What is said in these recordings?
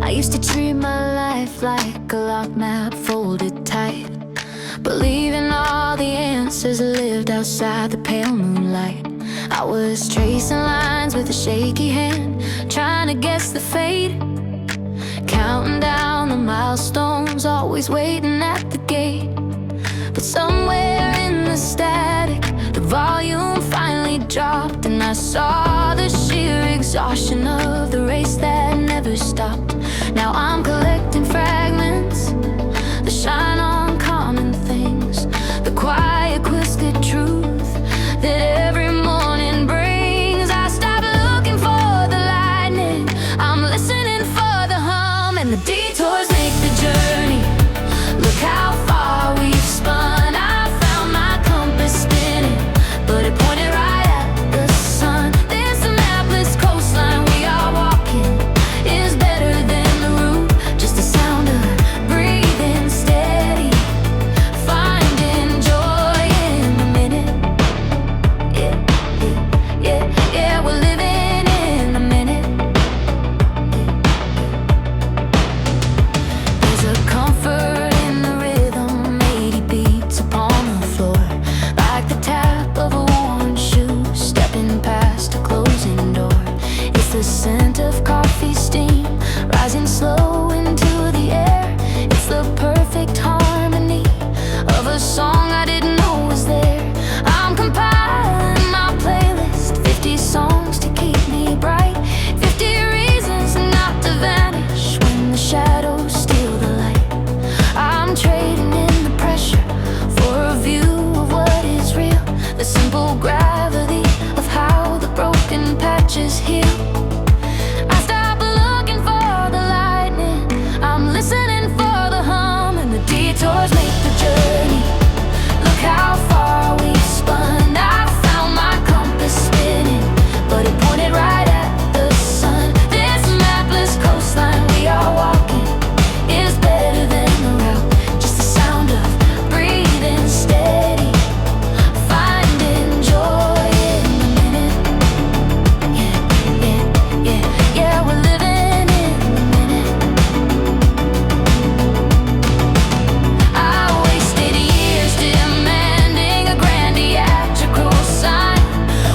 I used to treat my life like a locked map folded tight, believing all the answers lived outside the pale moonlight. I was tracing lines with a shaky hand, trying to guess the fate, counting down the milestones, always waiting at the gate. But somewhere in the static, the volume finally dropped, and I saw the sheer exhaustion of the race that never stopped. Now I'm collecting fragments that shine on common things, the quiet, twisted truth that every morning brings. I stop looking for the lightning, I'm listening for the hum, and the detours make the journey. Look how far we've spun. I found my compass spinning, but it pointed right at the sun. This mapless coastline we are walking is better than the route, just the sound of breathing steady, finding joy in the minute. Yeah, yeah, yeah, yeah, we're living in the minute. There's a comfort in the rhythm, 80 beats upon the floor, like the tap of a worn shoe, stepping past a closing door. It's the scent of coffee steam, rising slow into the air. It's the perfect harmony of a song I didn't know was there. I'm compiling my playlist, 50 songs to keep me bright, 50 reasons not to vanish when the shadows steal the light. I'm trading in the pressure for a view of what is real, the simple gravity of how the broken patches heal. I stop looking for the lightning, I'm listening for the hum, and the detours make the journey. Look how far we've spun. I found my compass spinning, but it pointed right at the sun. This mapless coastline we are walking is better than the route, just the sound of breathing steady, finding joy in the minute. Yeah, yeah, yeah, yeah, we're living in the minute. I wasted years demanding a grand theatrical sign,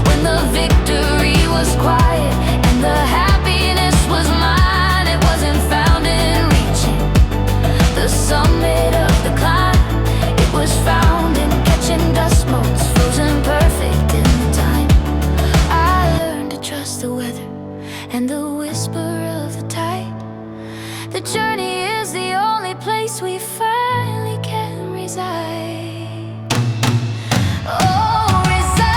when the victory was quiet and the happiness was mine. It wasn't found in reaching the summit of the climb, it was found in catching dust motes, frozen perfect in the time. I learned to trust the weather and the whisper of the tide. The journey is the only place we finally can reside. Oh, reside.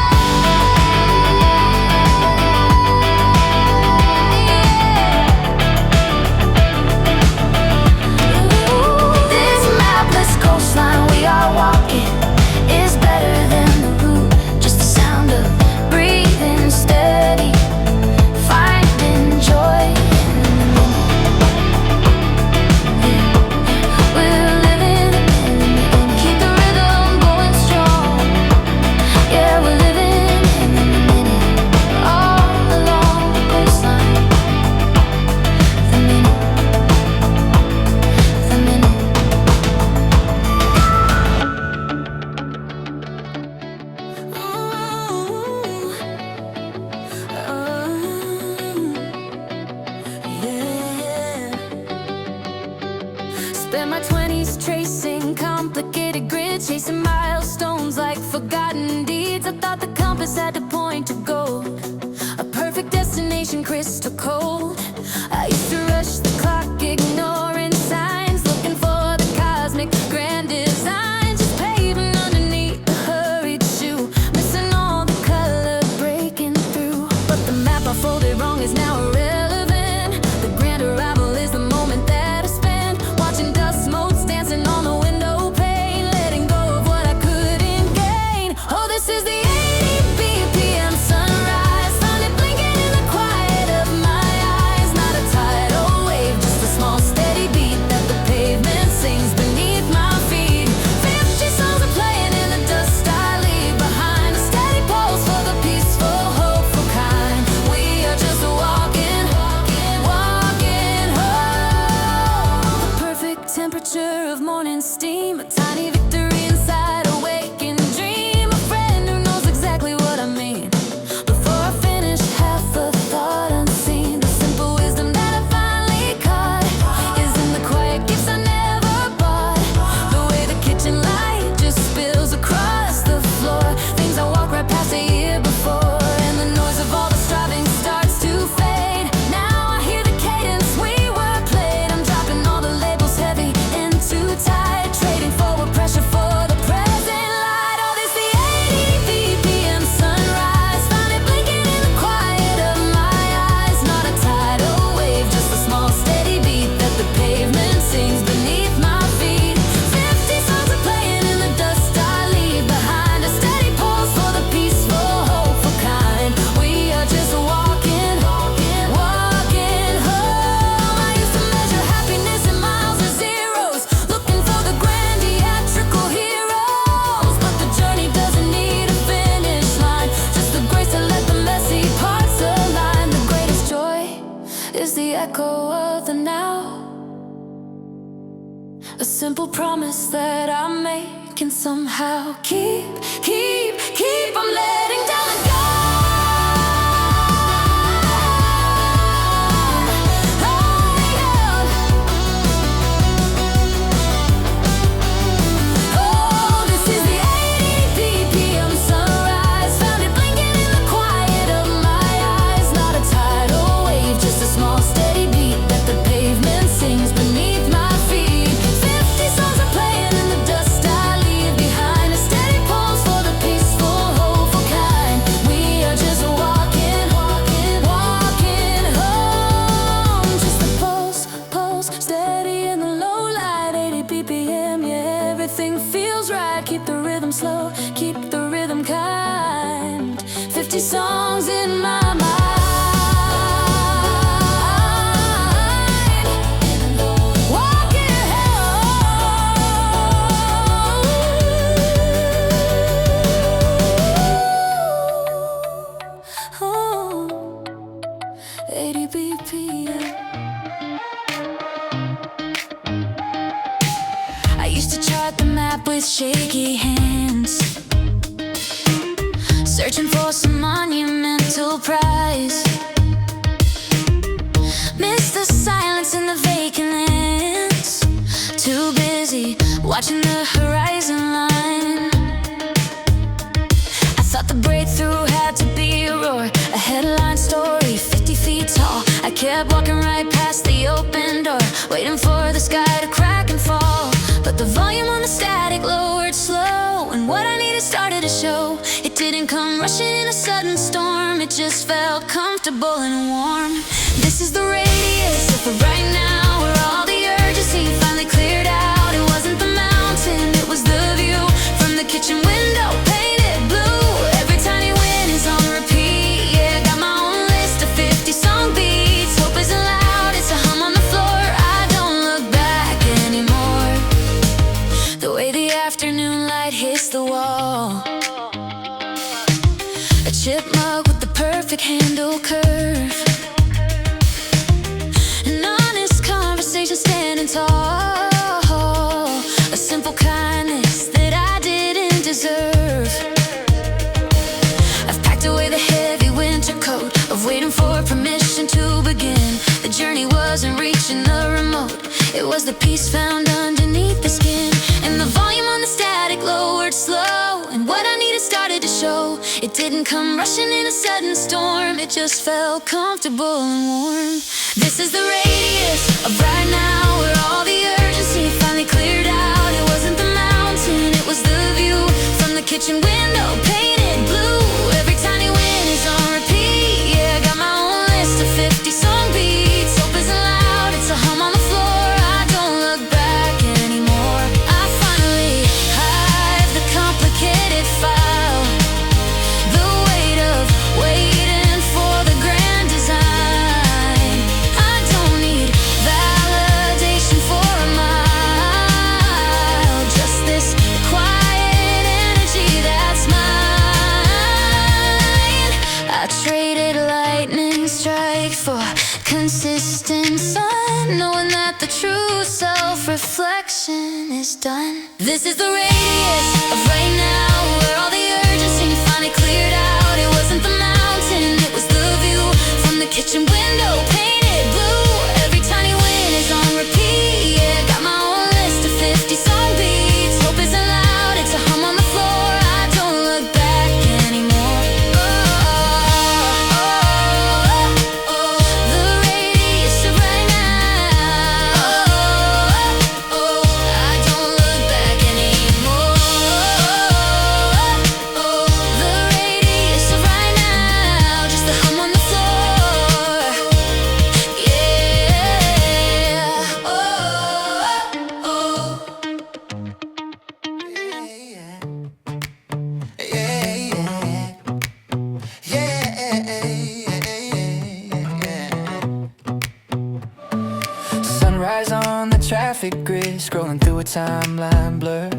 Ooh, this mapless coastline we are walking is better than the route, just the sound of breathing steady, finding joy in the minute. We're living in the minute. Keep the rhythm going strong. Yeah, we're living in the minute. All along the coastline. The minute. The minute. Spent my 20s tracing complicated grids, chasing milestones like forgotten deeds. I thought the compass had to point to gold, a perfect destination crystal cold. I used to rush the clock, ignoring signs, looking for the cosmic grand design, just paving underneath the hurried shoe, missing all the color breaking through. But the map I folded wrong is now irrelevant. The grand arrival is the moment that I spend watching dust motes dancing on the window pane, letting go of what I couldn't gain. Oh, this is the 80 BPM sunrise, found it blinking in the quiet of my echo of the now. A simple promise that I make can somehow keep from letting down the guard. Oh, this is the 80 BPM sunrise. Found it blinking in the quiet of my eyes. Not a tidal wave, just a small steady beat that the pavement sings beneath my feet. 50 songs are playing in the dust I leave behind. A steady pulse for the peaceful, hopeful kind. We are just walking home. Just a pulse, steady in the low light. 80 BPM, yeah, everything feels right. Keep the rhythm slow, keep the rhythm kind. 50 songs in my mind. Walking home. 80 BPM. I used to chart the map with shaky hands, searching for some monumental prize. Miss the silence in the vacant lands. Too busy watching the horizon line. I thought the breakthrough had to be a roar, a headline story 50 feet tall. I kept walking right past the open door, waiting for the sky to crack and fall. But the volume on the static lowered slow, and what I needed started to show. It didn't come rushing in a sudden storm, it just felt comfortable and warm. This is the radius of right now, where all the urgency finally cleared out. It wasn't the mountain, it was the view from the kitchen window, painted blue. Every tiny win is on repeat, yeah. Got my own list of 50 song beats. Hope isn't loud, it's a hum on the floor. I don't look back anymore. The way the afternoon light hits the wall, a chipmunk with the perfect handle curve, an honest conversation standing tall, a simple kindness that I didn't deserve. I've packed away the heavy winter coat of waiting for permission to begin. The journey wasn't reaching the remote, it was the peace found underneath the skin. And the volume on the static lowered slow, and what I needed started to show. It didn't come rushing in a sudden storm, it just felt comfortable and warm. This is the radius of right now, where all the urgency finally cleared out. It wasn't the mountain, it was the view from the kitchen window, painted blue. Every tiny win is on repeat, yeah. Got my own list of 50 song beats. Hope isn't loud, it's a hum on the floor. I don't look back anymore. I finally hive the complicated file, the weight of waiting for the grand design. I don't need validation for a mile, just this quiet energy that's mine. I traded lightning strike for consistent sun, knowing that the true self-reflection is done. This is the radius of right now, where all the urgency finally cleared out. It wasn't the mountain, it was the view from the kitchen window, painted blue. Every tiny win is on repeat, yeah. Got my own list of 50 song beats. Hope isn't loud, it's a hum on the floor. I don't look back anymore. The radius of right now. I don't look back anymore. The radius of right now, just the hum on the floor. Yeah. Sunrise on the traffic grid, scrolling through a timeline blur.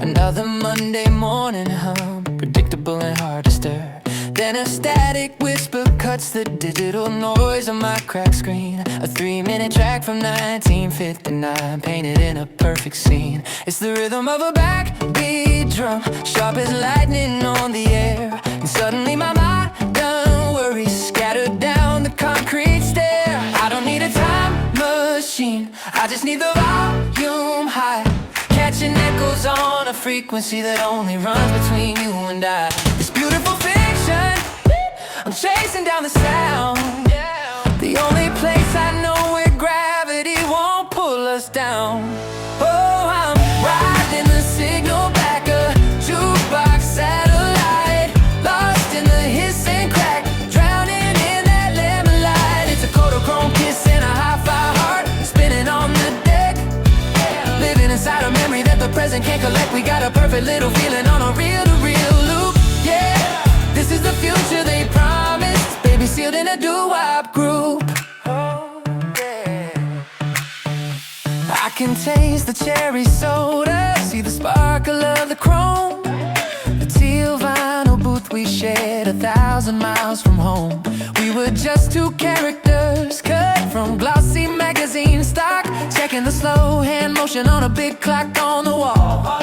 Another Monday morning hum, predictable and hard to stir. Then a static whisper cuts the digital noise on my cracked screen. A 3-minute track from 1959, painted in a perfect scene. It's the rhythm of a backbeat drum, sharp as lightning on the air. And suddenly my modern worries scattered down the concrete stair. I don't need a time machine, I just need the volume high, catching echoes on a frequency that only runs between you and I. This beautiful fiction, I'm chasing down the sound, the only place I know where gravity won't pull us down. Oh, I'm riding the signal back, a jukebox satellite, lost in the hiss and crack, drowning in that lemon light. It's a Kodachrome kiss and a hi-fi heart spinning on the deck, living inside a memory that the present can't collect. We got a perfect little feeling on a reel-to-reel loop. Yeah, this is the future they promised, baby, sealed in a doo-wop group. Oh, yeah. I can taste the cherry soda, see the sparkle of the chrome, the teal vinyl booth we shared 1,000 miles from home. We were just two characters cut from glossy magazine stock, checking the slow hand motion on a big clock on the wall.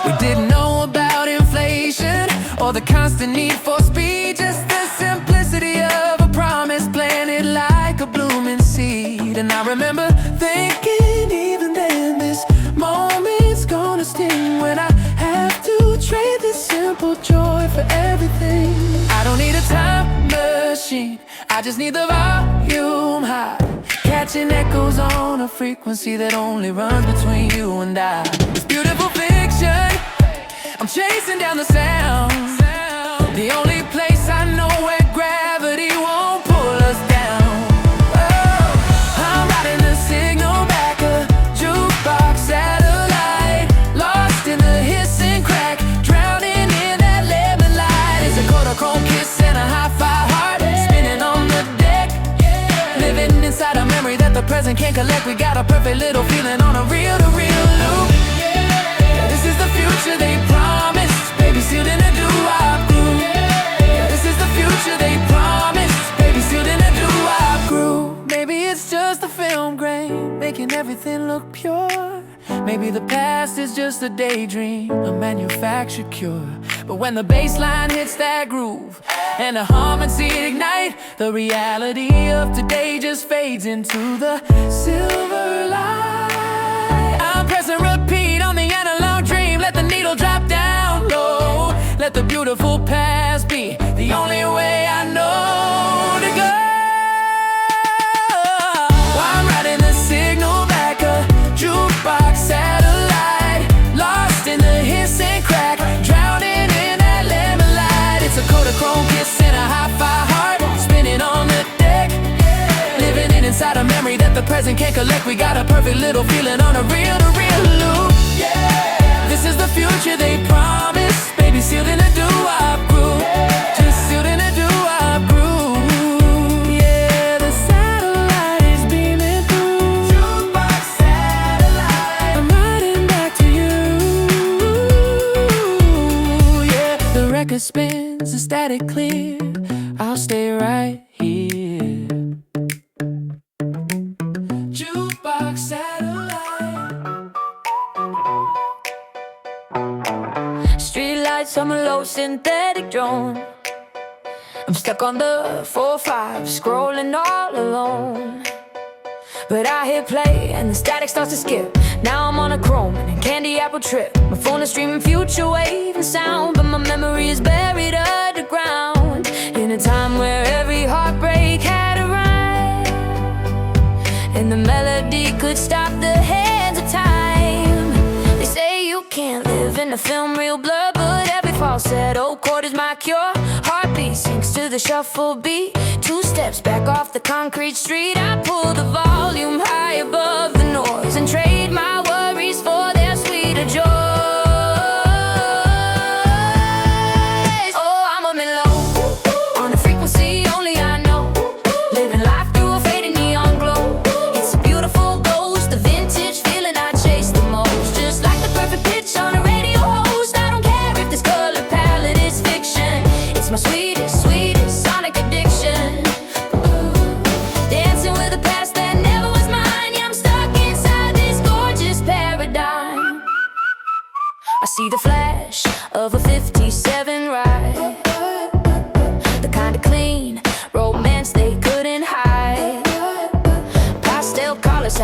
We didn't know about inflation or the constant need for speed, just the simplicity of a promise planted like a blooming seed. And I remember thinking even then, this moment's gonna sting when I have to trade this simple joy for everything. I don't need a time machine, I just need the volume high, catching echoes on a frequency that only runs between you and I. This beautiful fiction, I'm chasing down the sound, the only place I know where gravity won't pull us down. Oh, I'm riding the signal back, a jukebox satellite, lost in the hiss and crack, drowning in that lemon light. It's a Kodachrome kiss and a hi-fi heart spinning on the deck, living inside a memory that the present can't collect. We got a perfect little feeling on a reel-to-reel loop. This is the future they promised, baby, sealed in a doo-wop groove. This is the future they promised, baby, sealed in a doo-wop groove. Maybe it's just a film grain, making everything look pure. Maybe the past is just a daydream, a manufactured cure. But when the bass line hits that groove and the harmony ignite, the reality of today just fades into the silver light. I'm pressing repeat on the analog dream, let the needle drop down low, let the beautiful past be the only way I know to go. I'm riding the signal back, a jukebox satellite, lost in the hiss and crack, drowning in that lemon light. It's a Kodachrome kiss and a hi-fi heart spinning on the deck, living inside a memory that the present can't collect. We got a perfect little feeling on a reel-to-reel loop. Yeah, this is the future they promised, baby, sealed in a doo-wop groove, just sealed in a doo-wop groove. Yeah, the satellite is beaming through, jukebox satellite, I'm riding back to you. Yeah, the record spins, the static clear, I'll stay right here. Jukebox satellite. Streetlights on a low synthetic drone, I'm stuck on the 4-5, scrolling all alone. But I hit play and the static starts to skip. Now I'm on a chrome and a candy apple trip. My phone is streaming future wave and sound, but my memory is buried underground, in a time where every heartbreak had a rhyme, and the melody could stop the hands of time. They say you can't live in a film real blur, but every falsetto chord is my cure. Heartbeat sinks to the shuffle beat, 2 steps back off the concrete street. I pull the volume high above the noise and trade my worries for their sweeter joys. Oh, I'm a mellow on a frequency only I know, living life through a fading neon glow. It's a beautiful ghost, the vintage feeling I chase the most, just like the perfect pitch on a radio host. I don't care if this color palette is fiction, it's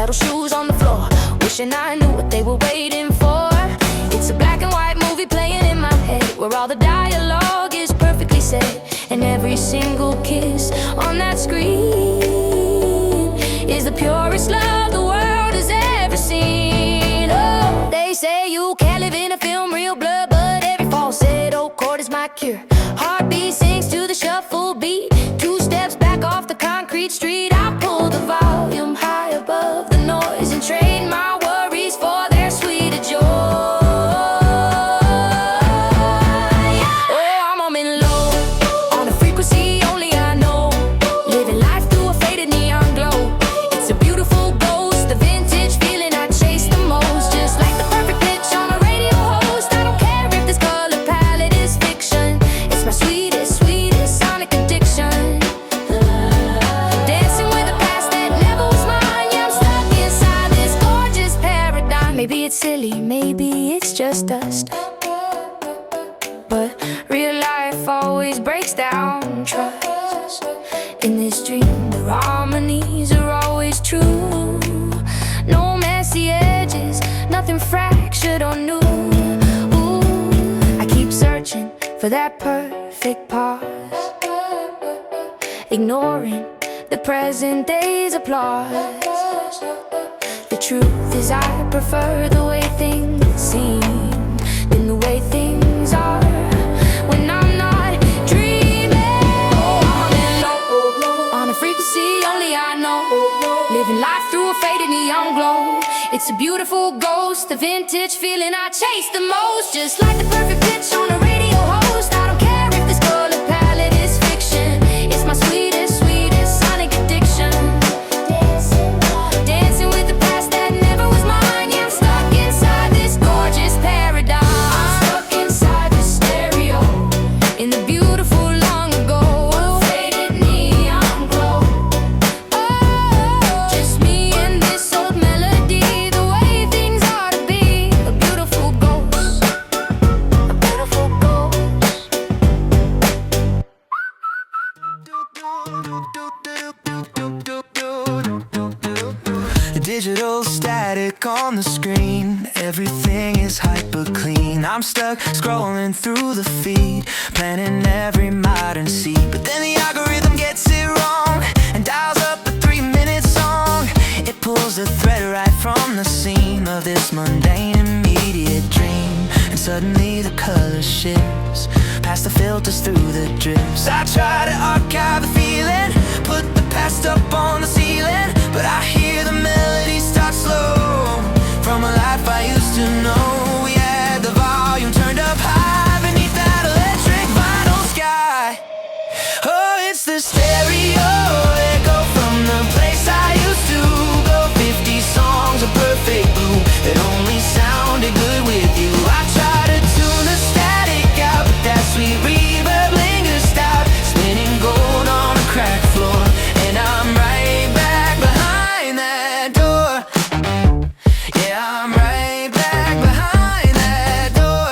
metal shoes on the floor, wishing I knew what they were waiting for. It's a black and white movie playing in my head, where all the dialogue is perfectly said, and every single kiss on that screen is the purest love the world has ever seen. Oh, they say you can't live in a film real blur, but every falsetto chord is my cure. Heartbeat sings to the shuffle beat, 2 steps back off the concrete street. I pull the volume high above the noise and trade my worries for their sweeter joy. Oh, I'm humming low on a frequency only I know, living life through a faded neon glow. It's a beautiful ghost, the vintage feeling I chase the most, just like the perfect pitch on a radio host. I don't care if this color palette is fiction, it's my sweetest, sweetest sonic addiction. Dancing with a past that never was mine, yeah, I'm stuck inside this gorgeous paradigm. Maybe it's silly, maybe it's just dust, but real life always breaks down trust. In this dream, the harmonies are always true. No messy edges, nothing fractured or new. Ooh, I keep searching for that perfect pause, ignoring the present day's applause. The truth is I prefer the way things seem than the way things are when I'm not dreaming. On and low, on a frequency only I know, living life through a faded neon glow. It's a beautiful ghost, the vintage feeling I chase the most, just like the perfect pitch on a radio host. I don't care if this color palette is fiction, it's my sweetest, sweetest sonic addiction. Dancing with the past that never was mine, yeah, I'm stuck inside this gorgeous paradigm. I'm stuck inside the stereo, in the beautiful long ago, faded neon glow. Oh, just me and this old melody, the way things ought to be. A beautiful ghost, a beautiful ghost. Digital static on the screen, everything is hyper clean. I'm stuck scrolling through the feed, planning every modern seed, but then the algorithm gets it wrong and dials up a 3-minute song. It pulls the thread right from the seam of this mundane immediate dream, and suddenly the color shifts past the filters through the drips. I try to archive the feeling, put the past up on the ceiling, but I hear the melody start slow from a life I used to know. We had the volume turned up high beneath that electric vinyl sky. Oh, it's the stereo echo from the place I used to go. 50 songs of perfect blue that only sounded good with you. I try to tune the static out, but that sweet reverb lingers stout, spinning gold on a cracked floor, and I'm right back behind that door. Yeah, I'm right back behind that door.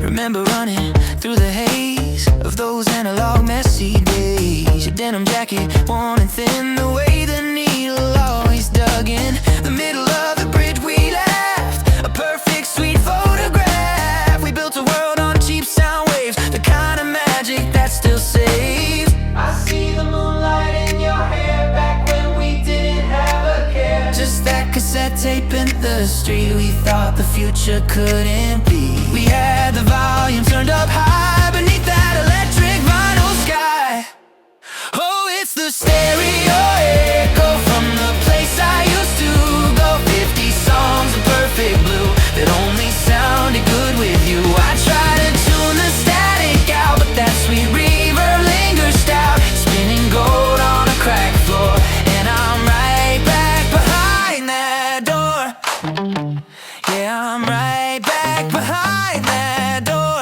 Remember running through the haze of those analog messy days, your denim jacket worn and thin, the way the needle always dug in the middle of the bridge we left, a perfect sweet photograph. We built a world on cheap sound waves, the kind of magic that still saves. I see the moonlight in your hair back when we didn't have a care, just that cassette tape in the street we thought the future couldn't be. We had the volume turned up high beneath that electric vinyl sky. Oh, it's the stereo echo from the place I used to go. 50 songs of perfect blue that only sounded good with you. I try to tune the static out, but that sweet reverb lingers stout, spinning gold on a cracked floor, and I'm right back behind that door. Yeah, I'm right back behind that door.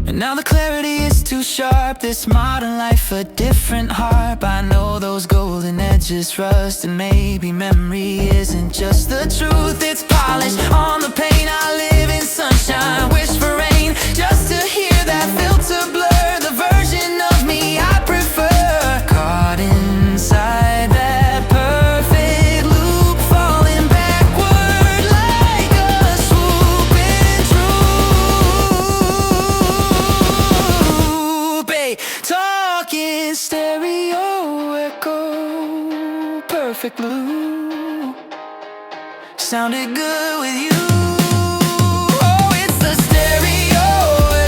And now the clarity is too sharp, this modern life a different harp. I know those golden edges rust, and maybe memory isn't just the truth, it's polished on the pain. I live in sunshine, wish for rain just to hear that filter blow. perfect loop. Sounded good with you. Oh, it's the stereo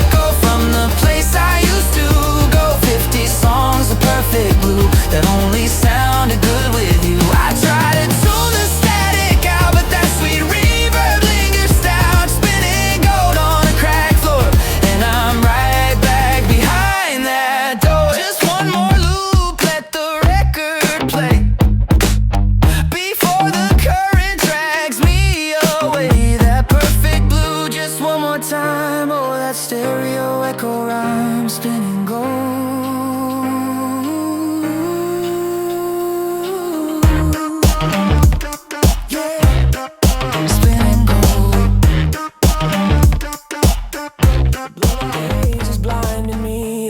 echo from the place I used to go. 50 songs of perfect blue that only sounded good with you. I tried to tune the static out, but that sweet reverb lingers down, spinning gold on a cracked floor, and I'm right back behind that door. Just one more loop, let the record play before the current drags me away. That perfect blue, just one more time. Oh, that stereo echo rhyme, spinning gold.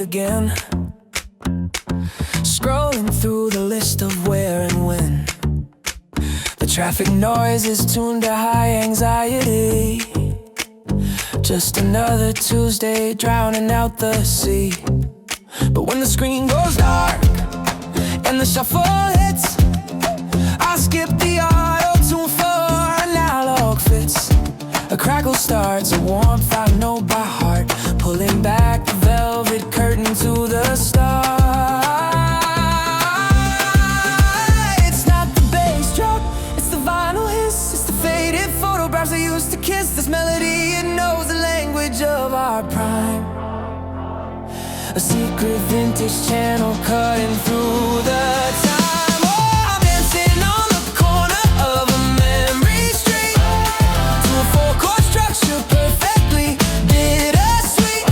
Again, scrolling through the list of where and when. The traffic noise is tuned to high anxiety. Just another Tuesday drowning out the sea. But when the screen goes dark and the shuffle hits, I skip the auto-tune for analog fits. A crackle starts, a warmth I know by heart, pulling back the velvet curtain to the start. It's not the bass drop, it's the vinyl hiss, it's the faded photographs I used to kiss. This melody, it knows the language of our prime. A secret vintage channel cutting through the time. Oh, I'm dancing on the corner of a memory street to a four-chord structure perfectly bittersweet. A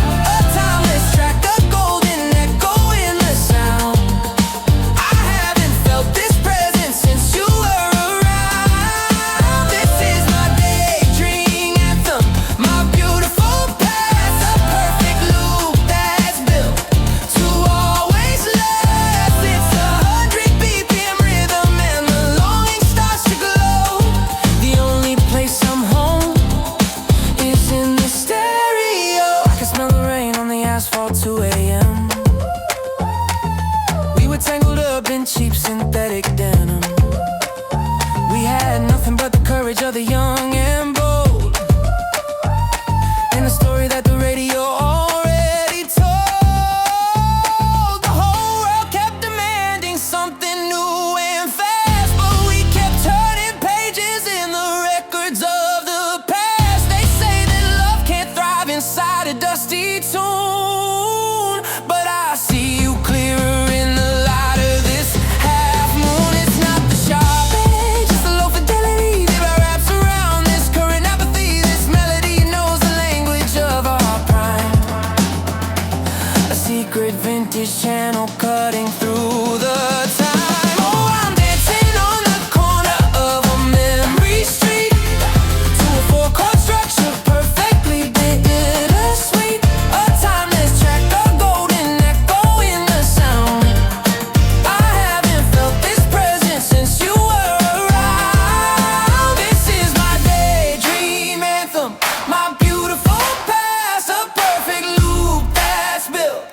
timeless track, a golden echo in the sound. I haven't felt this presence since you were around. This is my daydream anthem, my beautiful past, a perfect loop that's built to always last. It's 100 BPM rhythm and the longing starts to glow. The only place I'm home is in the stereo. I can smell the rain on the asphalt, 2 a.m. We were tangled up in cheap synthetic denim. We had nothing but the courage of the young and bold, and the story that the radio already told. The whole world kept demanding something new and fast, but we kept turning pages in the records of the past. They say that love can't thrive inside a dusty tune, but I see you clearer in the light of this half moon. It's not the sharp edge, it's the low fidelity that wraps around this current apathy. This melody knows the language of our prime. A secret vintage channel cutting through the time. Oh, I'm dancing on the corner of a memory street to a four-chord structure perfectly bittersweet. A timeless track, a golden echo in the sound. I haven't felt this presence since you were around. This is my daydream anthem, my beautiful past, a perfect loop that's built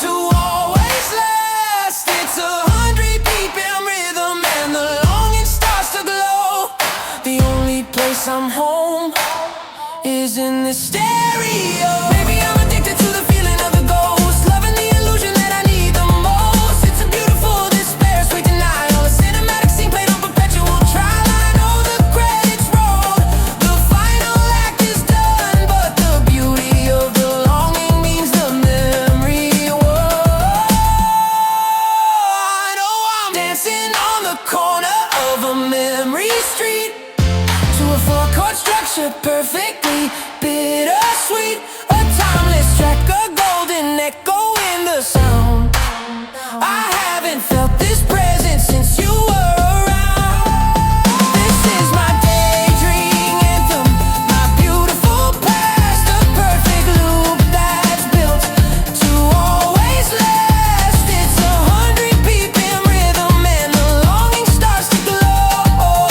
to always last. It's 100 BPM rhythm and the longing starts to glow. The only place I'm home is in the stereo. Maybe I'm addicted to the feeling of the ghost, loving the illusion that I need the most. It's a beautiful despair, sweet denial, a cinematic scene played on perpetual trial. I know the credits roll, the final act is done, but the beauty of the longing means the memory won. I know I'm dancing on the corner of a memory street to a four-chord structure perfectly bittersweet. A timeless track, a golden echo in the sound. I haven't felt this presence since you were around. This is my daydream anthem, my beautiful past, a perfect loop that's built to always last. It's 100 BPM rhythm and the longing starts to glow.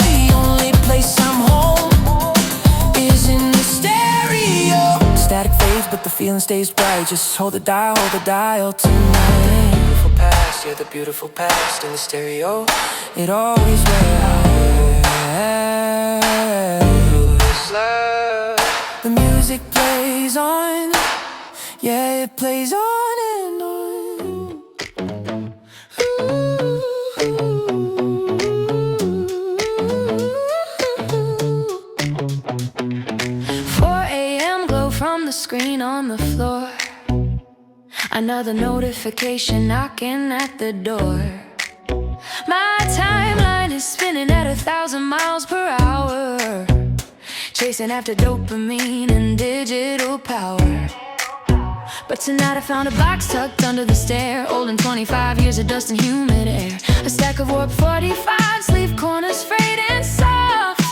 The only place I'm home is in the stereo. Static fades, but the feeling stays bright. Just hold the dial tonight. Beautiful past. last. You're the beautiful past in the stereo. It always was. The music plays on. Yeah, it plays on and on. 4 a.m. glow from the screen on the floor. Another notification knocking at the door. My timeline is spinning at 1,000 miles per hour, chasing after dopamine and digital power. But tonight I found a box tucked under the stair, holding 25 years of dust and humid air. A stack of warp 45, sleeve corners frayed and soft.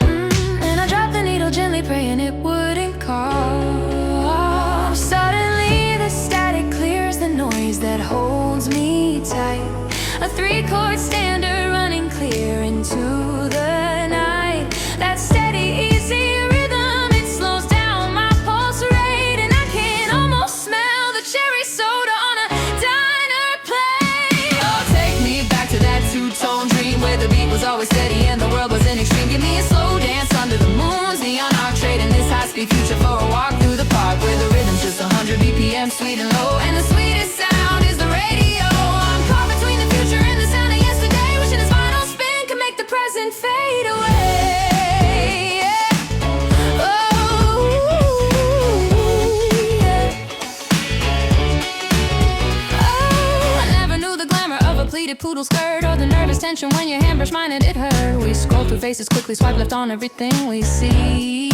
And I dropped the needle gently, praying it wouldn't cough. Suddenly the static clears the noise that holds me tight. A 3-chord standard running clear into the night. That steady, easy rhythm, it slows down my pulse rate, and I can almost smell the cherry soda on a diner plate. Oh, take me back to that two-tone dream where the beat was always steady and the world was in extreme. Give me a slow dance under the moon's neon arc, trading this high-speed future for a walk through the park where the rhythm's just 100 BPM, sweet and low, and the sweetest sound is the radio. I'm caught between the future and the sound of yesterday, wishing this final spin could make the present fade away. Yeah. Oh, yeah. Oh, I never knew the glamour of a pleated poodle skirt, or the nervous tension when your hand brushed mine and it hurt. We scroll through faces quickly, swipe left on everything we see,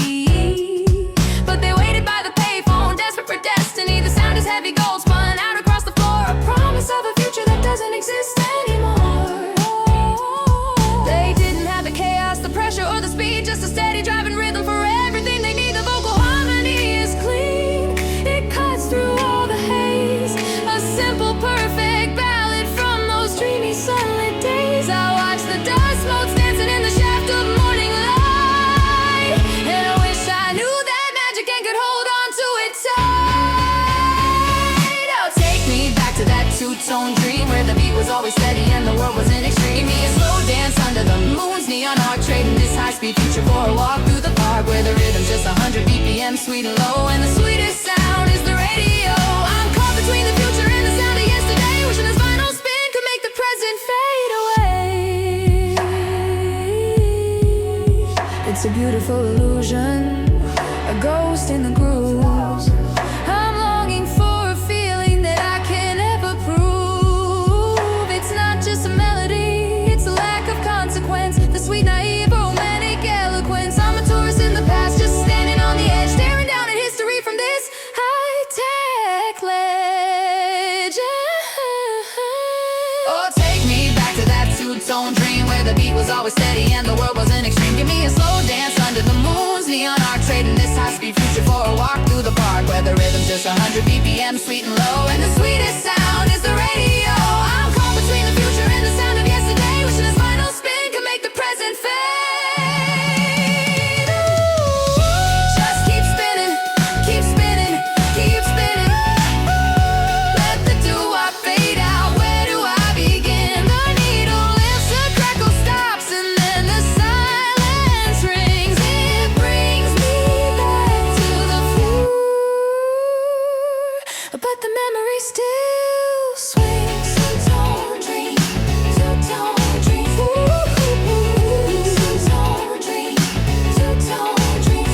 but they waited by the payphone, desperate for destiny. The sound is heavy gold spun out across the floor, a promise of a future that doesn't exist anymore. They didn't have the chaos, the pressure, or the speed, just a steady driving rhythm for everything they need. The vocal harmony is clean, it cuts through all the haze. A simple, perfect ballad from those dreamy sunlit days. I watch the dust motes dancing in the shaft of morning light, and I wish I knew that magic and could hold on to it tight. Oh, take me back to that two-tone dream where the beat was always steady and the world was in extreme. Give me a slow dance under the moon's neon arc, trading this high-speed future for a walk through the park where the rhythm's just 100 BPM, sweet and low, and the sweetest sound is the radio. I'm caught between the future and the sound of yesterday, wishing this final spin could make the present fade away. It's a beautiful illusion, a ghost in the grooves. I'm longing for a feeling that I can never prove. It's not just a melody, it's a lack of consequence. The sweet, naive, romantic eloquence. I'm a tourist in the past, just standing on the edge, staring down at history from this high-tech ledge. Oh, take me back to that two-tone dream where the beat was always steady and the world was in extreme. Give me a slow dance under the moon's neon arc, trading this high-speed future for a walk through the park where the rhythm's just 100 BPM, sweet and low, and the sweetest sound is the radio. I'm caught between the future and the sound of yesterday, wishing this final spin could make the present fade. Ooh, just keep spinning, keep spinning, keep spinning. Let the doo-wop fade out. Where do I begin? The needle lifts, the crackle stops, and then the silence rings. It brings me back to the floor, but the memory still swings. Two-tone dream, two-tone dream, two-tone dream, two-tone dream.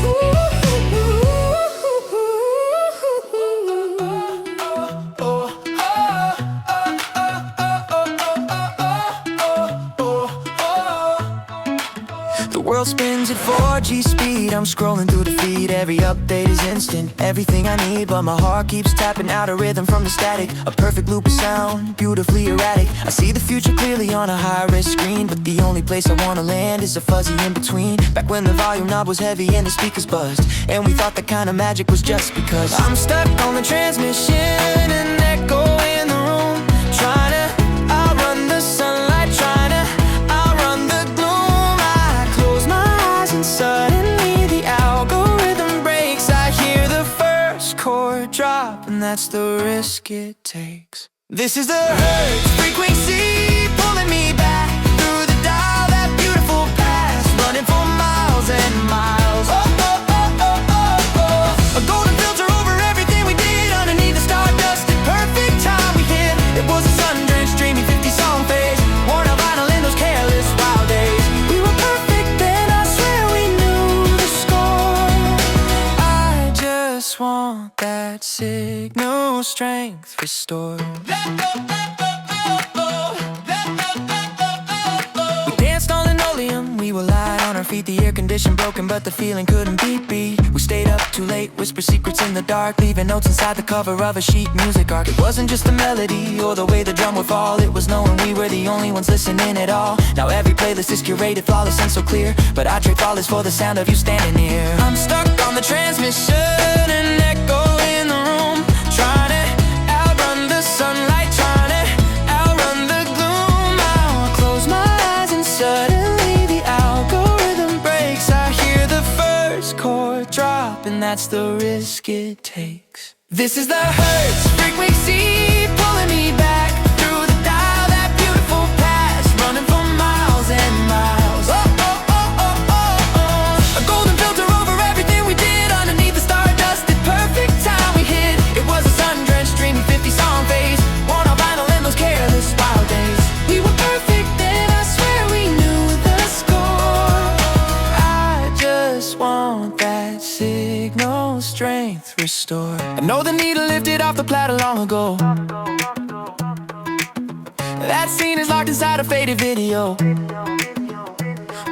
The world spins at 4G speed. I'm scrolling through the feed. Every update is instant. Everything I need, but my heart keeps tapping out a rhythm from the static. A perfect loop of sound, beautifully erratic. I see the future clearly on a high-res screen, but the only place I wanna land is a fuzzy in-between. Back when the volume knob was heavy and the speakers buzzed, and we thought that kind of magic was just because I'm stuck on the transmission, an echo in the room, trying to outrun the sunlight, trying to outrun the gloom. I close my eyes and suddenly the algorithm breaks. I hear the first chord drop, and that's the risk it takes. This is the Hertz frequency pulling me back through the dial, that beautiful past, running for miles and miles. Oh, oh, oh, oh, oh, oh. A golden filter over everything we did underneath the stardust. The perfect time we hit. It was a sun-drenched, dreamy 50-song phase, worn out vinyl in those careless wild days. We were perfect then, I swear we knew the score. I just want that signal strength restored. We danced on linoleum, we were light on our feet. The air condition broken, but the feeling couldn't be beat. We stayed up too late, whisper secrets in the dark, leaving notes inside the cover of a sheet music arc. It wasn't just the melody or the way the drum would fall, it was knowing we were the only ones listening at all. Now every playlist is curated, flawless and so clear, but I trade flawless for the sound of you standing here. I'm stuck on the transmission, an echo in the room, trying to outrun the sunlight, trying to outrun the gloom. I close my eyes and suddenly the algorithm breaks. I hear the first chord drop, and that's the risk it takes. This is the Hertz frequency pulling me back through the dial, that beautiful past, running for miles and miles. Oh, oh, oh, oh, oh, oh. A golden filter over everything we did underneath the stardust. The perfect time we hit. It was a sun-drenched, dreamy 50-song phase, worn out vinyl in those careless wild days. We were perfect then, I swear we knew the score. I just want that signal strength restored. I know the needle lifted off the platter long ago. That scene is locked inside a faded video,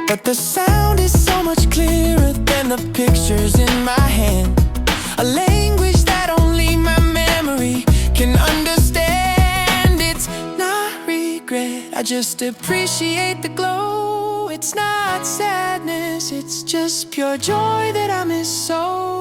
but the sound is so much clearer than the pictures in my hand. A language that only my memory can understand. It's not regret, I just appreciate the glow. It's not sadness, it's just pure joy that I miss so.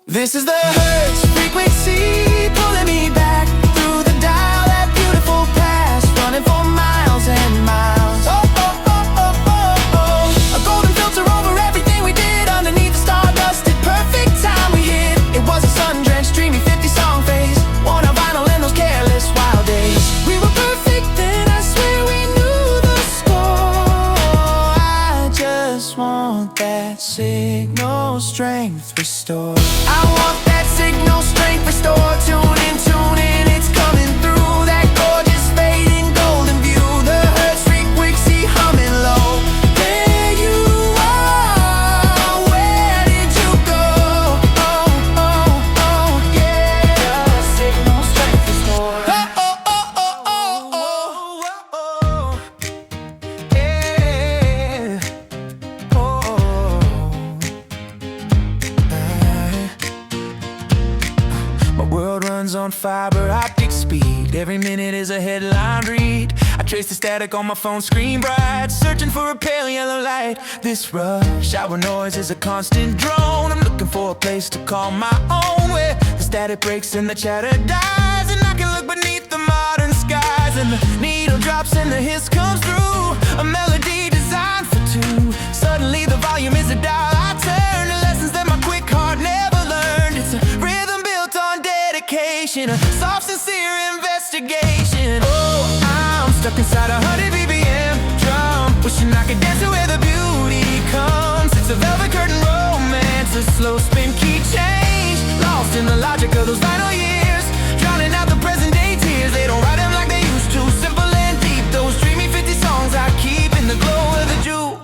This is the Hertz frequency pulling me back through the dial, that beautiful past, running for miles and miles. Oh, oh, oh, oh, oh, oh. A golden filter over everything we did underneath the stardust. The perfect time we hit. It was a sun-drenched, dreamy 50-song phase, worn out vinyl in those careless wild days. We were perfect then, I swear we knew the score. I just want that signal strength restored. I want that signal strength restored. Tune in, it's coming through. That gorgeous fading golden view. The Hertz frequency humming low. There you are, where did you go? Oh, oh, oh, yeah. The signal strength restored. Oh, oh, oh, oh, oh, oh, oh, yeah. My world runs on fiber optic speed. Every minute is a headline read. I trace the static on my phone screen bright, searching for a pale yellow light. This rush hour noise is a constant drone. I'm looking for a place to call my own, where the static breaks and the chatter dies, and I can look beneath the modern skies, and the needle drops and the hiss comes through. A melody designed for two. Suddenly the volume is a dial I turn. The lessons that my quick heart never learned. It's a rhythm built on dedication, a soft sincere investigation. Oh, I'm stuck inside 100 BPM drum, wishing I could dance to where the beauty comes. It's a velvet curtain romance, a slow spin key change, lost in the logic of those vinyl years, drowning out the present day tears. They don't write them like they used to, simple and deep. Those dreamy 50 songs I keep in the glow of the dew,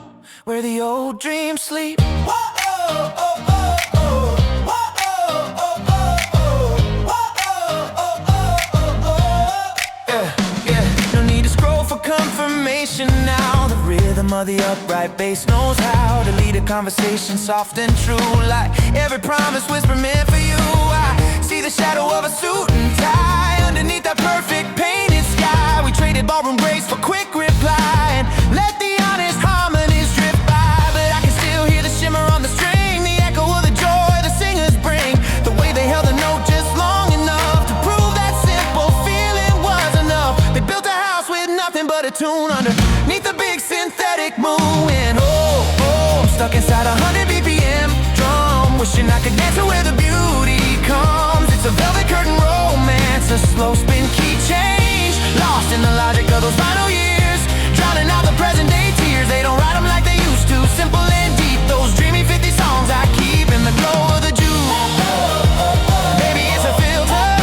where the old dreams sleep. Whoa, oh, oh, oh, oh. Confirmation now, the rhythm of the upright bass knows how to lead a conversation soft and true, like every promise whisper meant for you. I see the shadow of a suit and tie underneath that perfect painted sky. We traded ballroom grace for quick reply and let the honest harmonies drift by, but I can still hear the shimmer on the string, the echo of the joy the singers bring, the way they held the note just long enough to prove that simple feeling was enough. They built a house with nothing but a tune underneath the big synthetic moon. And oh, oh, I'm stuck inside 100 BPM drum, wishing I could dance to where the beauty comes. It's a velvet curtain romance, It's a slow spin key change, lost in the logic of those final years, drowning out the present day tears. They don't write them like they used to, simple and deep. Those dreamy 50 songs I keep in the glow of the juice. Maybe it's a filter,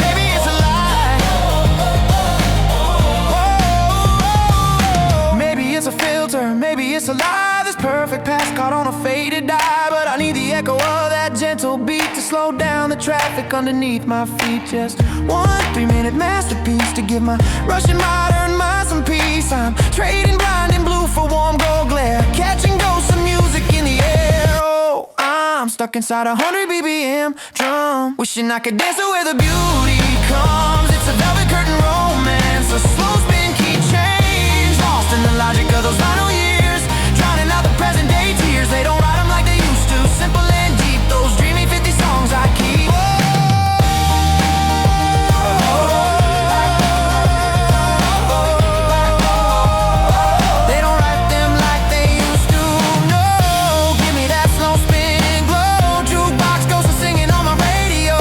maybe it's a lie. Whoa, maybe it's a filter, maybe it's a lie. This perfect past caught on a faded die, but I need the echo of that gentle beat to slow down the traffic underneath my feet. Just one 3-minute masterpiece to give my Russian modern mind some peace. I'm trading blind and blue for warm gold glare, catching ghosts of music in the air. Oh, I'm stuck inside 100 BPM drum, wishing I could dance to where the beauty comes. It's a velvet curtain romance, a slow spin key change, lost in the logic of those final years, drowning out the present day tears. They don't write them like they used to, simple and deep. Those dreamy 50 songs I keep. They don't write them like they used to. No, give me that slow spin glow. Jukebox ghosts are singing on my radio.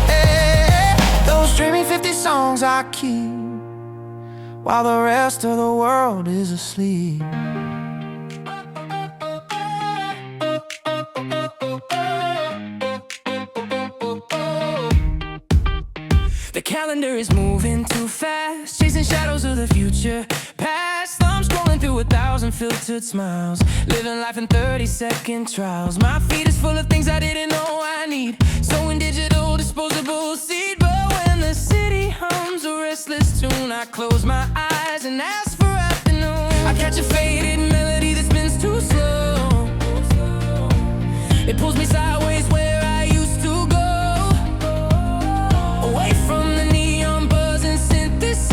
Hey, those dreamy 50 songs I keep while the rest of the world is asleep. The calendar is moving too fast, chasing shadows of the future past. I'm scrolling through 1,000 filtered smiles, living life in 30-second trials. My feed is full of things I didn't know I need, sewing digital disposable seed. But when the city hums a restless tune, I close my eyes and ask for afternoon. I catch a faded melody that spins too slow, it pulls me sideways where I used to go, away from the neon buzz and synthesized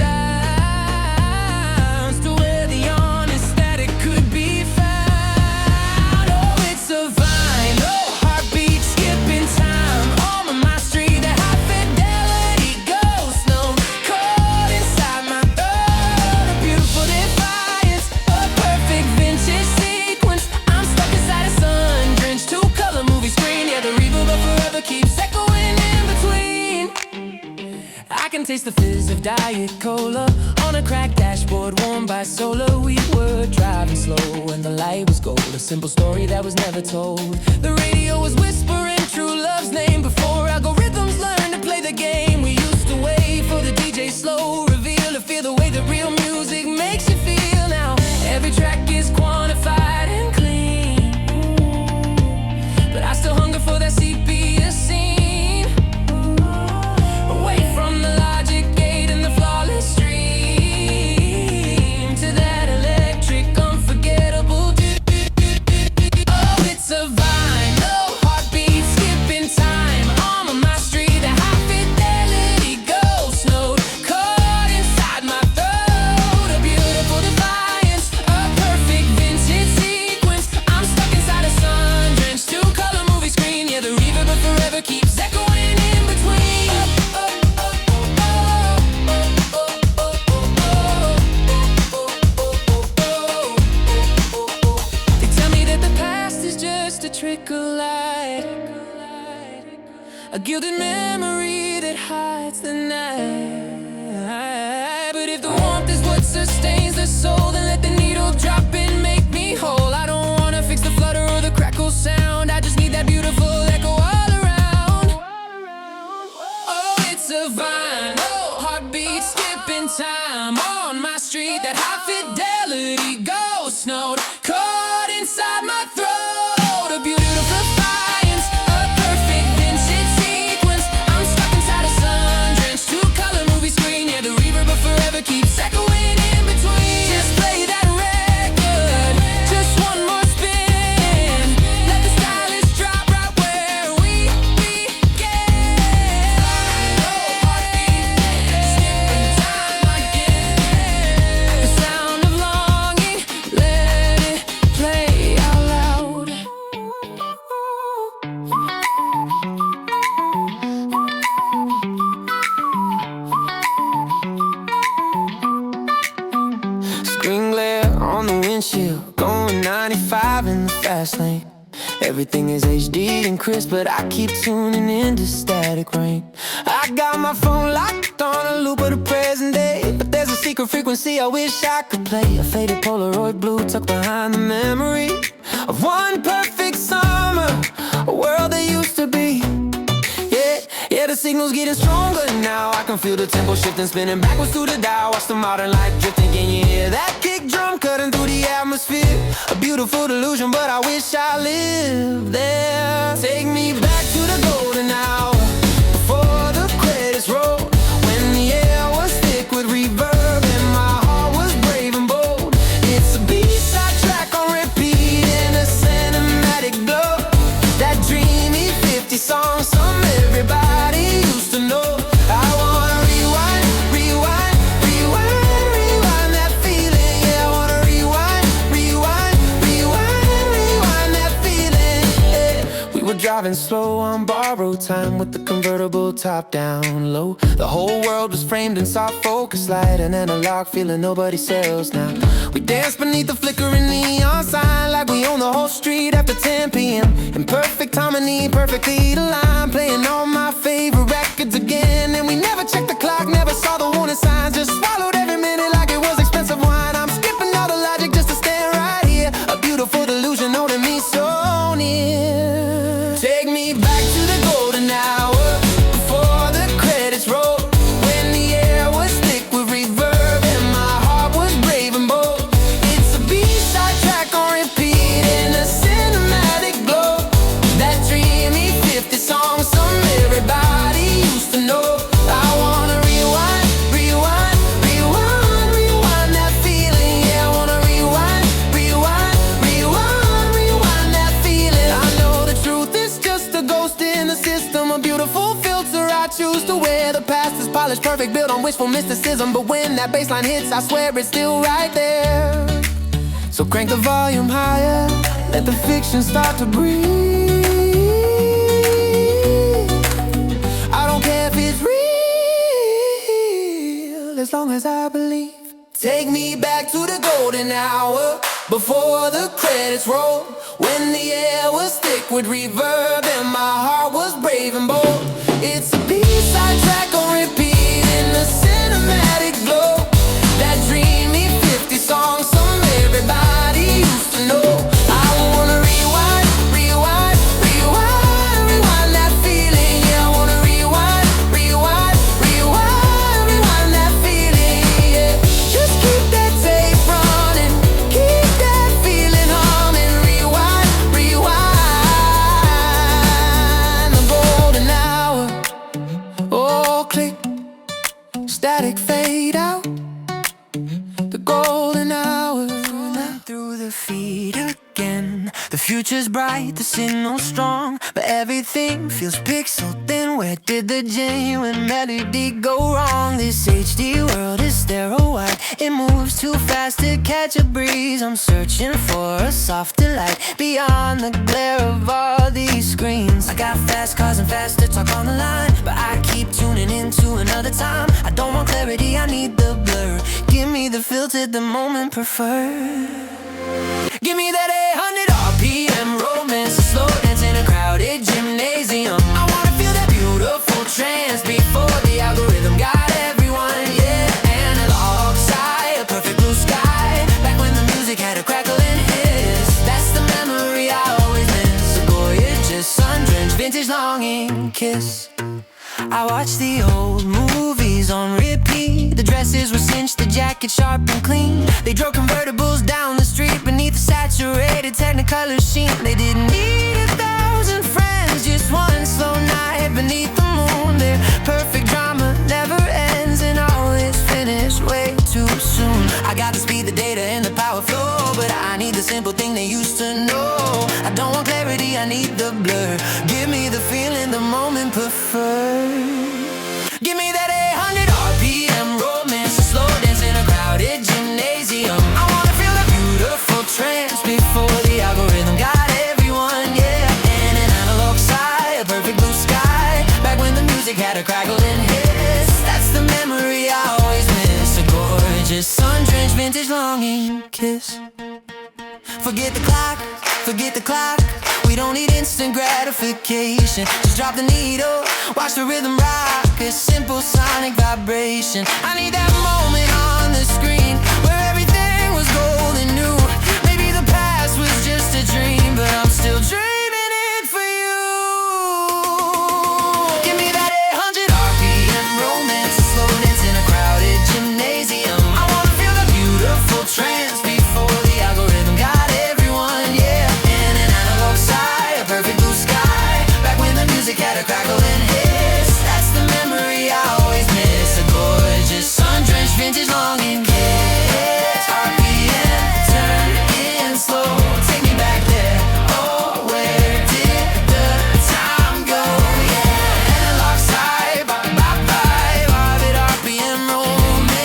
to where the honest static could be found. Oh, it's a vinyl heartbeat skipping time on my street. That high fidelity ghost note caught inside my throat. A beautiful defiance, a perfect vintage sequence. I'm stuck inside a sun-drenched two-color movie screen. Yeah, the reverb of forever keeps echoing in between. I can taste the fizz of Diet Cola on a cracked dashboard warmed by solar. We were driving slow when the light was gold, a simple story that was never told. The radio was whispering true love's name before algorithms learned to play the game. We used to wait for the DJ slow reveal to feel the way that real music makes you feel. Now every track is quantified and clean, but I still hunger for that sepia scene, away from the logic gate and the flawless stream, to that electric unforgettable oh, it's a vinyl heartbeat skipping time on my street. That high fidelity ghost note caught inside my throat. A beautiful defiance, a perfect vintage sequence. I'm stuck inside a sun-drenched two-color movie screen. Yeah, the reverb of forever keeps echoing in between. They tell me that the past is just a trickle light, a gilded memory that hides the night. But if the warmth is what sustains the soul, then let the needle drop and make me whole. I don't wanna fix the flutter or the crackle sound, I just need that beautiful echo all around. Oh, it's a vinyl heartbeat skipping time on my street. That high fidelity ghost note caught inside my throat. A beautiful defiance, a perfect vintage sequence. I'm stuck inside a sun-drenched two-color movie screen. Yeah, the reverb of forever keeps echoing in between. Just play that record, just one more spin. Let the stylus drop right where we began. Heartbeat, skipping time again. The sound of longing, let it play out loud. Screen glare on the windshield, going 95 in the fast lane. Everything is HD and crisp, but I keep tuning into static rain. I got my phone locked on a loop of the present day, but there's a secret frequency I wish I could play. A faded Polaroid blue tucked behind the memory of one perfect summer, a world that used to be. Yeah, the signal's getting stronger now. I can feel the tempo shifting, spinning backwards through the dial. Watch the modern light drifting. Can you hear that kick drum cutting through the atmosphere? A beautiful delusion, but I wish I lived there. Take me back to the golden hour, before the credits roll, when the air was thick with reverb and my heart was brave and bold. It's a B-side track on repeat in a cinematic glow. That dreamy 50 song, some everybody used to know. I wanna rewind, rewind, rewind, rewind that feeling. Yeah, I wanna rewind, rewind, rewind, rewind that feeling. Yeah. We were driving slow on borrowed time with the convertible top down low. The whole world was framed in soft focus light, an analog feeling nobody sells now. We danced beneath the flickering neon sign like we own the whole street after 10 p.m. In perfect harmony, perfectly aligned, playing all my favorite records again. And we never checked the clock, never saw the warning signs, just swallowed every minute like it was expensive wine. I'm skipping all the logic just to stand right here, a beautiful delusion holding me so near. Take me back to the golden hour, before the credits roll, when the air was thick with reverb and my heart was brave and bold. It's a B-side track on repeat in a cinematic glow. That dreamy 50 song, some everybody used to know. I wanna rewind, rewind, rewind, rewind that feeling. Yeah, I wanna rewind, rewind, rewind, rewind that feeling. I know the truth is just a ghost in the system, a beautiful filter I choose to wear. The past is polished, perfect, built on wishful mysticism, but when that bass line hits, I swear it's still right there. So crank the volume higher, let the fiction start to breathe. I don't care if it's real, as long as I believe. Take me back to the golden hour, before the credits roll, when the air was thick with reverb and my heart was brave and bold. It's a B-side track on repeat in a cinematic glow. That dreamy 50 song, some everybody used to know. I wanna rewind, rewind, rewind, rewind that feeling. Yeah, I wanna rewind, rewind, rewind, rewind that feeling. Yeah, just keep that tape running, keep that feeling humming. Rewind, rewind the golden hour. Oh, click, static fade out. The golden hour, through the feed again. The future's bright, the signal's strong, but everything feels pixel thin. Where did the genuine melody go wrong? This HD world is sterile white, it moves too fast to catch a breeze. I'm searching for a softer light beyond the glare of all these screens. I got fast cars and faster talk on the line, but I keep tuning into another time. I don't want clarity, I need the blur. Give me the filter the moment preferred. Give me that 800 RPM romance, a slow dance in a crowded gymnasium. I wanna feel that beautiful trance before the algorithm got everyone. Yeah, analog side, a perfect blue sky, back when the music had a crackling hiss. That's the memory I always miss, a gorgeous sun-drenched vintage longing kiss. I watched the old movies on repeat. The dresses were cinched, the jackets sharp and clean. They drove convertibles down the street beneath the saturated Technicolor sheen. They didn't need 1,000 friends, just one slow night beneath the moon. Their perfect drama never ends, and always finished way too soon. I got the speed, the data, and the power flow, but I need the simple thing they used to know. I don't want clarity, I need the blur. Give me the feeling, the moment preferred. Give me that 800 RPM romance, a slow dance in a crowded gymnasium. I wanna feel a beautiful trance before the algorithm got everyone. Yeah, and an analog side, a perfect blue sky, back when the music had a crackling hiss. That's the memory I always miss, a gorgeous sun-drenched vintage longing kiss. Forget the clock, We don't need instant gratification. Just drop the needle, watch the rhythm rock, a simple sonic vibration. I need that moment on the screen where everything was golden new. Maybe the past was just a dream, but I'm still dreaming it for you. Give me that 800 RPM romance, slow dance in a crowded gymnasium. I wanna feel the beautiful trance before the algorithm got everyone, yeah. In an analog sigh, a perfect blue sky, back when the music had a crackle and hiss. That's the memory I always miss, a gorgeous sun-drenched vintage longing kiss. RPM, turn in slow, take me back there. Oh, where did the time go? Yeah, analog sigh, bye bye bye, orbit RPM romance.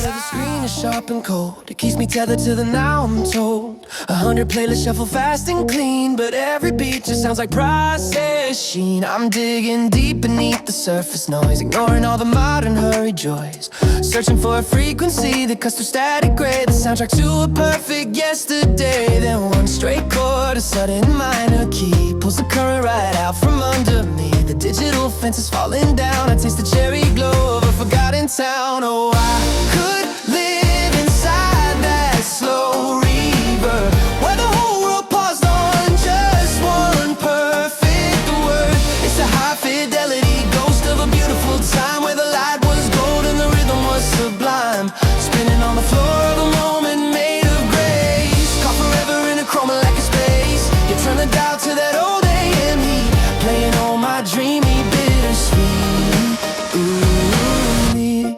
The screen is sharp and cold, it keeps me tethered to the now, I'm told. 100 playlists shuffle fast and clean, but every beat just sounds like processed sheen. I'm digging deep beneath the surface noise, ignoring all the modern hurried joys, searching for a frequency that cuts through static gray, the soundtrack to a perfect yesterday. Then one straight chord, a sudden minor key, pulls the current right out from under me. The digital fence is falling down, I taste the cherry glow of a forgotten town. Oh, I could live inside that slow reverb, where the whole world paused on just one perfect word. It's a high fidelity ghost of a beautiful time, where the light was gold and the rhythm was sublime, spinning on the floor of a moment made of grace. Caught forever in a chroma like a space. You turn the dial to that old AM heat, playing all my dreamy bittersweet. Ooh, me.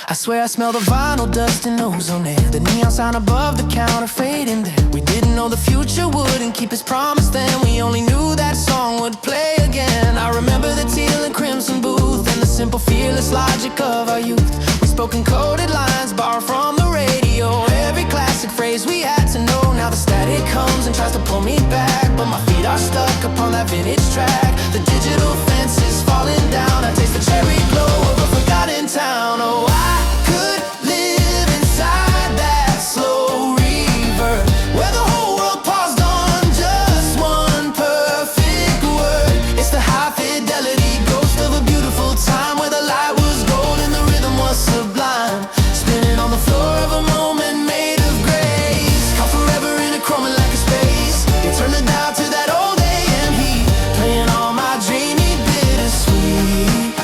I swear I smell the vinyl dust and ozone air, the neon sign above the counter fading there. We didn't know the future wouldn't keep its promise then, we only knew that song would play again. I remember the teal and crimson booth and the simple fearless logic of our youth. We spoke in coded lines borrowed from the radio, every classic phrase we had to know. Now the static comes and tries to pull me back, but my feet are stuck upon that vintage track. The digital fence is falling down, I taste the cherry glow of a forgotten town. Oh, I could live inside that slow reverb, where the whole world paused on just one perfect word. It's the high fidelity ghost of a beautiful time, where the light was gold and the rhythm was sublime, spinning on the floor of a moment made of grace. Caught forever in a chroma like a space. You turn the dial to that old AM heat, playing all my dreamy bittersweet.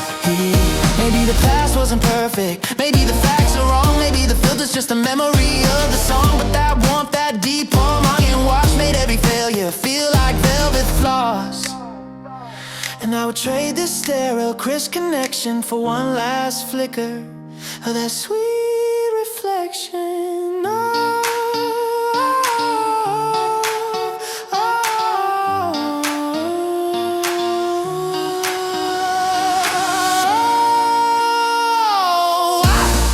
Maybe the past wasn't perfect, maybe the facts are wrong, maybe the filter's just a memory of the song, but that warmth, that deep palm onion wash made every failure feel like velvet floss. And I would trade this sterile crisp connection for one last flicker of that sweet reflection. Oh, oh, oh. I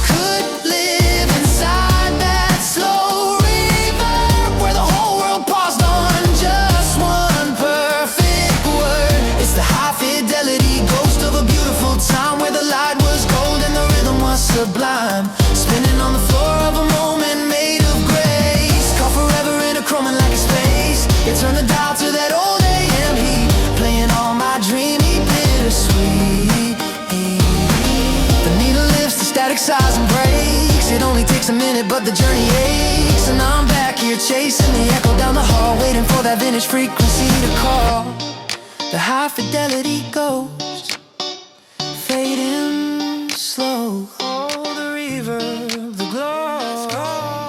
could live inside that slow reverb, where the whole world paused on just one perfect word. It's the high fidelity ghost of a beautiful time, where the light was gold and the rhythm was sublime, spinning on the floor of a moment made of grace. Caught forever in a chroma like a space. You turn the dial to that old AM heat, playing all my dreamy bittersweet. The needle lifts, the static sighs and breaks. It only takes a minute, but the journey aches. And I'm back here chasing the echo down the hall, waiting for that vintage frequency to call. The high fidelity ghost, fading slow. Oh, the reverb, the glow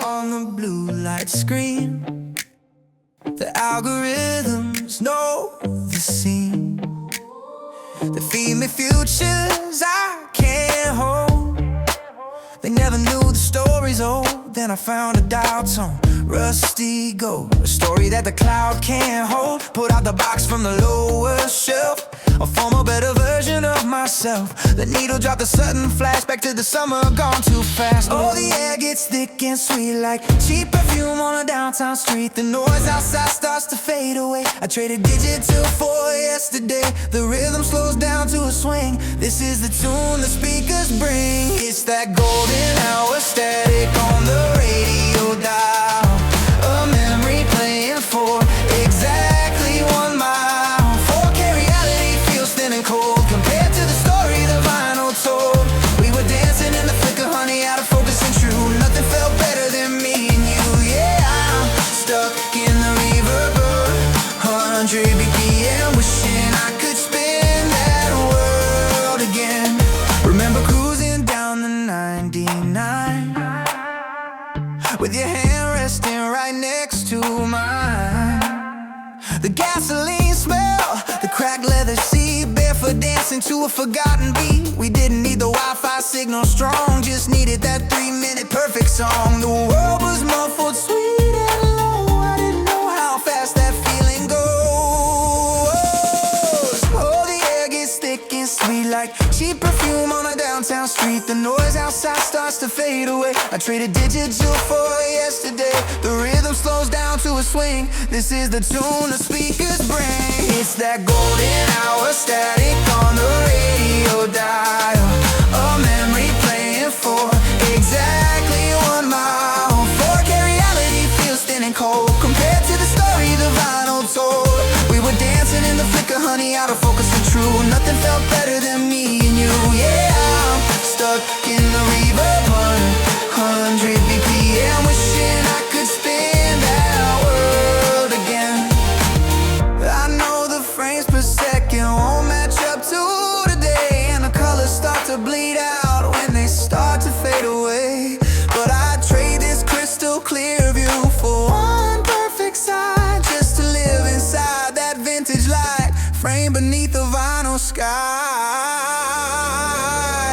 on the blue light screen. The algorithms know the scene. They feed me futures I can't hold. They never knew the story's old. Then I found a dial tone, rusty gold, a story that the cloud can't hold. Put out the box from the lower shelf, I'll form a better version of myself. The needle dropped a sudden flashback to the summer gone too fast. Oh, the air gets thick and sweet like cheap perfume on a downtown street. The noise outside starts to fade away. I traded digital for yesterday. The rhythm slows down to a swing. This is the tune the speakers bring. It's that golden hour static on the radio dial. 100 BPM, wishing I could spin that world again. Remember cruising down the 99 with your hand resting right next to mine. The gasoline smell, the cracked leather seat, barefoot dancing to a forgotten beat. We didn't need the Wi-Fi signal strong, just needed that 3-minute perfect song. The world was muffled, sweet and low. I didn't know how fast that feeling goes. Oh, the air gets thick and sweet like cheap perfume on a downtown street. The noise outside starts to fade away. I traded digital for yesterday. The rhythm slows down to a swing. This is the tune the speakers bring. It's that golden hour static on the radio dial. A memory playing for exactly 1 mile. 4K reality feels thin and cold compared to the story the vinyl told. We were dancing in the flicker, honey, out of focus and true. Nothing felt better than me and you. Yeah, I'm stuck in the reverb, 100 BPM, wishing I could spin that world again. I know the frames per second won't match up to today, and the colors start to bleed out when they start to fade away. But I'd trade this crystal clear view for one perfect side, just to live inside that vintage light frame beneath the vinyl sky.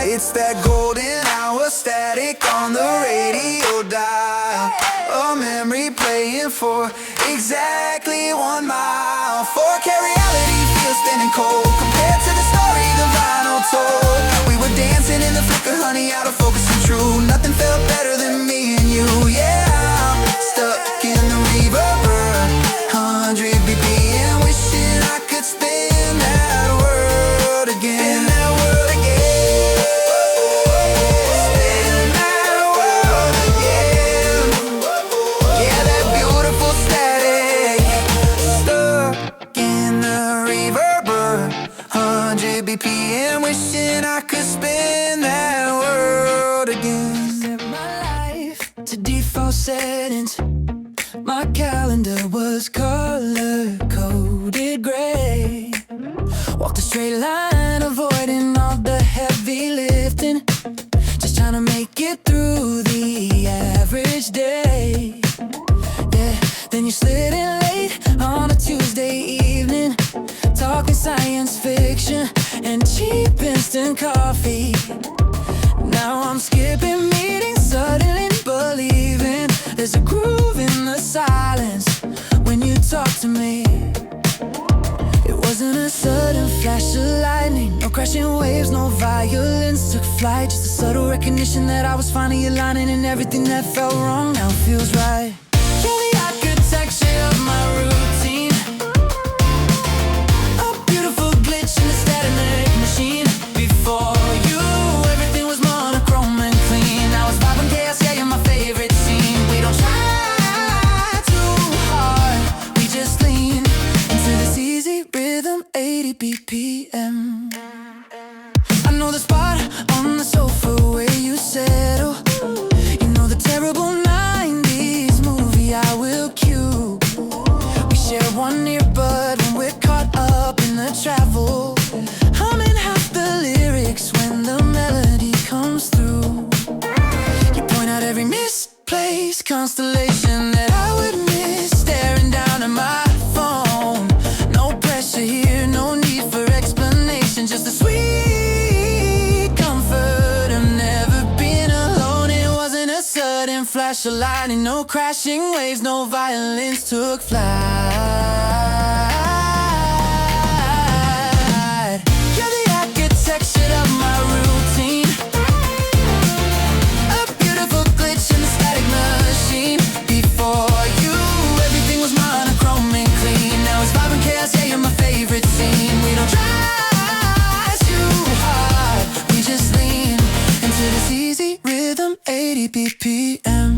It's that golden hour static on the radio dial. A memory playing for exactly 1 mile. 4K reality feels thin and cold compared to the story the vinyl told. We were dancing in the flicker, honey, out of focus and true. Nothing felt better than me and you. Yeah, I'm stuck in the reverb, 100 BPM, wishing I could spin that world again. Spin that world again. Spin that world again. Yeah, that beautiful static. Stuck in the reverb, 100 BPM, wishing I could spin that world again. Set my life to default settings. My calendar was color-coded gray. Walked a straight line, avoiding all the heavy lifting, just trying to make it through the average day. Yeah, then you slid in late on a Tuesday evening, talking science fiction and cheap instant coffee. Now I'm skipping meetings, suddenly believing there's a groove in the silence when you talk to me. It wasn't a sudden flash of lightning, no crashing waves, no violence took flight. Just a subtle recognition that I was finally aligning, and everything that felt wrong now feels right. Yeah, the architecture of my routine, a beautiful glitch in the static machine. Before you, everything was monochrome and clean. Now it's vibing chaos, yeah, you're my favorite scene. We don't try too hard, we just lean into this easy rhythm, 80 BPM. I know the spot on the sofa where you settle. You know the terrible 90s movie I will cue. We share one earbud when we're caught up in the travel, humming half the lyrics when the melody comes through. You point out every misplaced constellation that I would miss, staring down at my phone. No pressure here, no need for explanation, just a sweet comfort of never being alone. It wasn't a sudden flash of lightning, no crashing waves, no violence took flight. You're the architecture of my routine, a beautiful glitch in the static machine. Before you, everything was monochrome and clean. Now it's vibrant chaos, yeah, you're my favorite scene. We don't try too hard, we just lean into this easy rhythm, 80 BPM.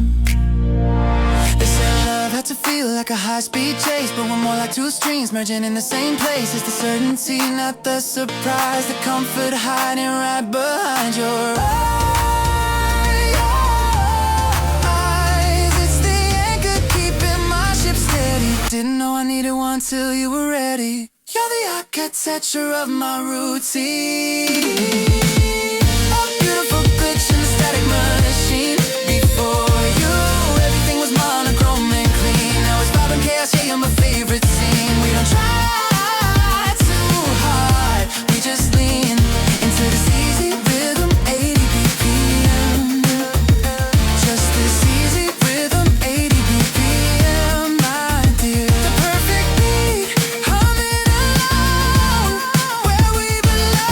They said love had to feel like a high-speed chase, but we're more like two streams merging in the same place. It's the certainty, not the surprise, the comfort hiding right behind your eyes. It's the anchor keeping my ship steady. Didn't know I needed one until you were ready. You're the architecture of my routine. A beautiful glitch in the static machine. Before you, everything was monochrome and clean. Now it's vibrant chaos, yeah, you're my favorite scene. We don't try too hard, we just lean into this easy rhythm, 80 BPM. Just this easy rhythm, 80 BPM, my dear. The perfect beat, humming along where we belong.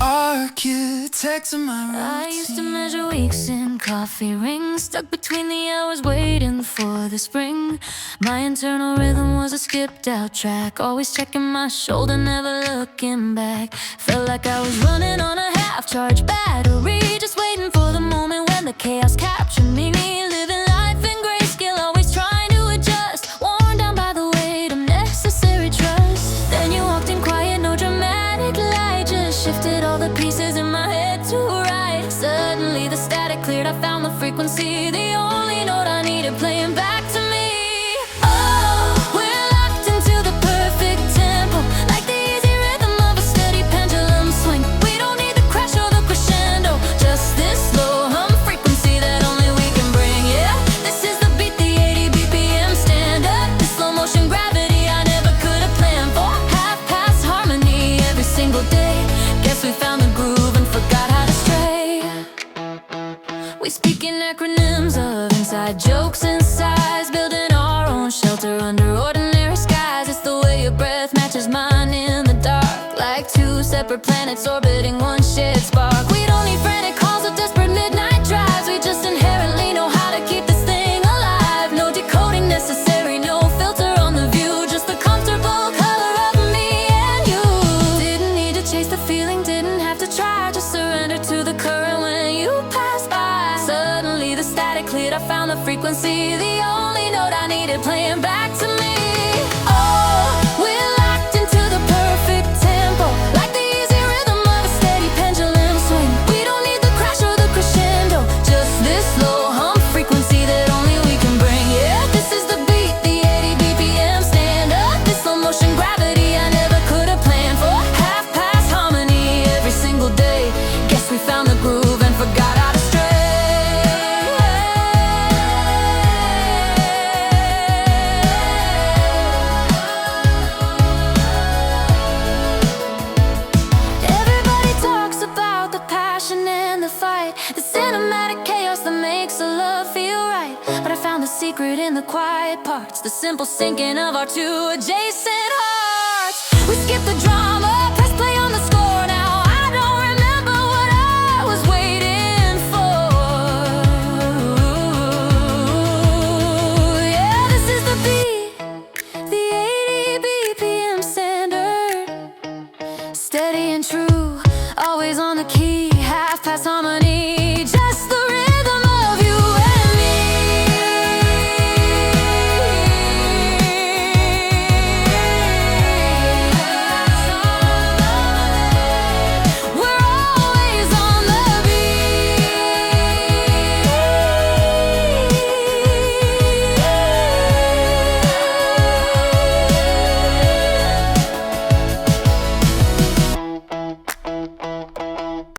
Architects of my routine. I used to measure weeks in coffee rings, stuck between the hours waiting for the spring. My internal rhythm was a skipped out track, always checking my shoulder, never looking back. Felt like I was running on a half-charged battery, just waiting for the moment when the chaos captured me. Living life in grayscale, always trying to adjust, worn down by the weight of necessary trust. Then you walked in quiet, no dramatic light, just shifted all the pieces in my head to right. Suddenly the static cleared, I found the frequency, the only note I needed playing back to me. Oh, we're locked into the perfect tempo, like the easy rhythm of a steady pendulum swing. We don't need the crash or the crescendo, just this slow hum frequency that only we can bring. Yeah, this is the beat, the 80 BPM stand up, the slow motion gravity I never could have planned for. Half past harmony every single day. Guess we found the groove and forgot how to stray. We speak in acronyms of inside jokes and sighs, building our own shelter under ordinary skies. It's the way your breath matches mine in the dark, like two separate planets orbiting one shared spark. We don't need frantic calls or desperate midnight drives, we just inherently know how to keep this thing alive. No decoding necessary, no filter on the view, just the comfortable color of me and you. Didn't need to chase the feeling, didn't have to try, just surrender to the current when you pass by. Suddenly the static cleared, I found the frequency, the only note I needed playing back to me. Oh, we're locked into the perfect tempo, like the easy rhythm of a steady pendulum swing. We don't need the crash or the crescendo, just this slow hum frequency that only we can bring. Yeah, this is the beat, the 80 BPM stand up, this slow motion gravity I never could have planned for. Half past harmony every single day. Guess we found the groove and forgot how to stray. Everybody talks about the passion and the fight, the cinematic chaos that makes the love feel right. But I found the secret in the quiet parts, the simple syncing of our two adjacent hearts. We skip the drama